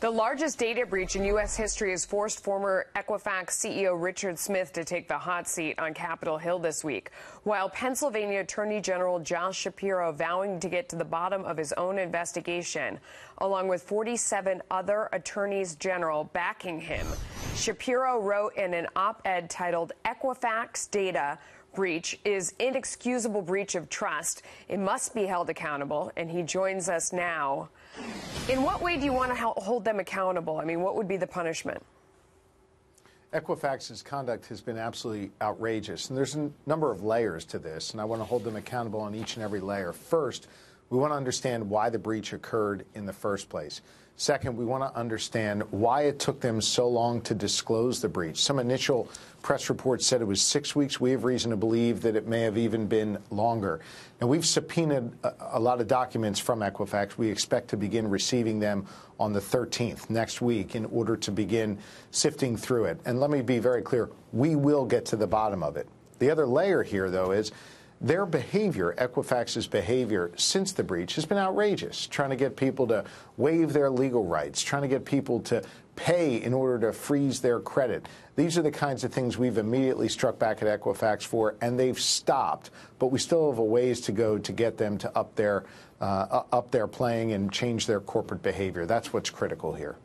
The largest data breach in U.S. history has forced former Equifax CEO Richard Smith to take the hot seat on Capitol Hill this week, while Pennsylvania Attorney General Josh Shapiro vowing to get to the bottom of his own investigation, along with 47 other attorneys general backing him. Shapiro wrote in an op-ed titled "Equifax Data Breach is Inexcusable Breach of Trust. It must be held accountable," and he joins us now. In what way do you want to hold them accountable? I mean, what would be the punishment? Equifax's conduct has been absolutely outrageous, and there's a number of layers to this, and I want to hold them accountable on each and every layer. First, we want to understand why the breach occurred in the first place. Second, we want to understand why it took them so long to disclose the breach. Some initial press reports said it was 6 weeks. We have reason to believe that it may have even been longer. Now, we've subpoenaed a lot of documents from Equifax. We expect to begin receiving them on the 13th, next week, in order to begin sifting through it. And let me be very clear, we will get to the bottom of it. The other layer here, though, is their behavior, Equifax's behavior since the breach, has been outrageous, trying to get people to waive their legal rights, trying to get people to pay in order to freeze their credit. These are the kinds of things we've immediately struck back at Equifax for, and they've stopped. But we still have a ways to go to get them to up their playing and change their corporate behavior. That's what's critical here.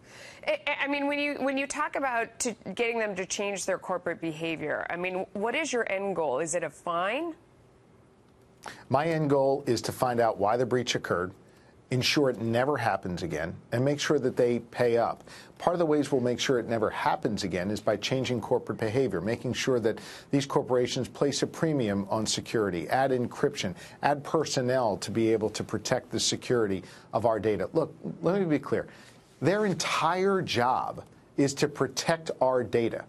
I mean, when you talk about getting them to change their corporate behavior, I mean, what is your end goal? Is it a fine? My end goal is to find out why the breach occurred, ensure it never happens again, and make sure that they pay up. Part of the ways we'll make sure it never happens again is by changing corporate behavior, making sure that these corporations place a premium on security, add encryption, add personnel to be able to protect the security of our data. Look, let me be clear. Their entire job is to protect our data.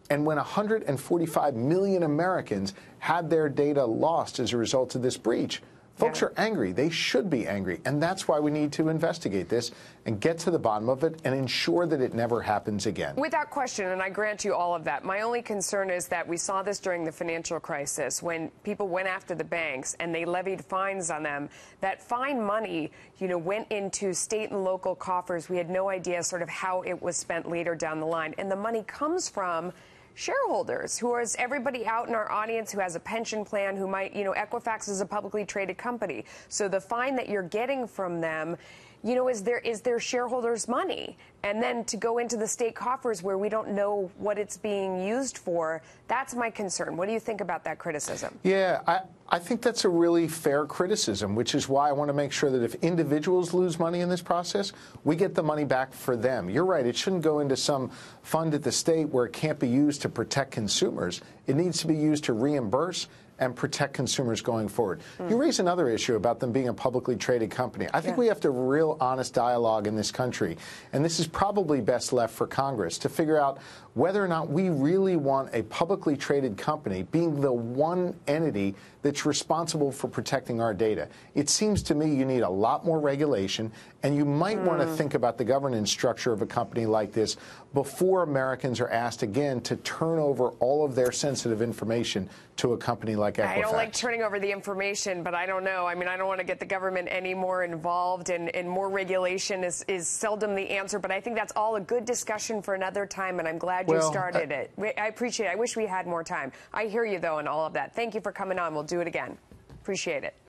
And when 145 million Americans had their data lost as a result of this breach, folks are angry. They should be angry. And that's why we need to investigate this and get to the bottom of it and ensure that it never happens again. Without question, and I grant you all of that. My only concern is that we saw this during the financial crisis when people went after the banks and they levied fines on them. That fine money, went into state and local coffers. We had no idea sort of how it was spent later down the line. And the money comes from shareholders, who is everybody out in our audience who has a pension plan, who might, Equifax is a publicly traded company. So the fine that you're getting from them, is their shareholders' money. And then to go into the state coffers where we don't know what it's being used for, that's my concern. What do you think about that criticism? Yeah, I think that's a really fair criticism, which is why I want to make sure that if individuals lose money in this process, we get the money back for them. You're right. It shouldn't go into some fund at the state where it can't be used to protect consumers. It needs to be used to reimburse and protect consumers going forward. You raise another issue about them being a publicly traded company. I think we have to have a real honest dialogue in this country, and this is probably best left for Congress to figure out whether or not we really want a publicly traded company being the one entity that's responsible for protecting our data. It seems to me you need a lot more regulation, and you might want to think about the governance structure of a company like this before Americans are asked again to turn over all of their sensitive information to a company like Equifax. I don't like turning over the information, but I don't know. I mean, I don't want to get the government any more involved, and more regulation is seldom the answer. But I think that's all a good discussion for another time, and I'm glad you started it. I appreciate it. I wish we had more time. I hear you, though, in all of that. Thank you for coming on. We'll do it again. Appreciate it.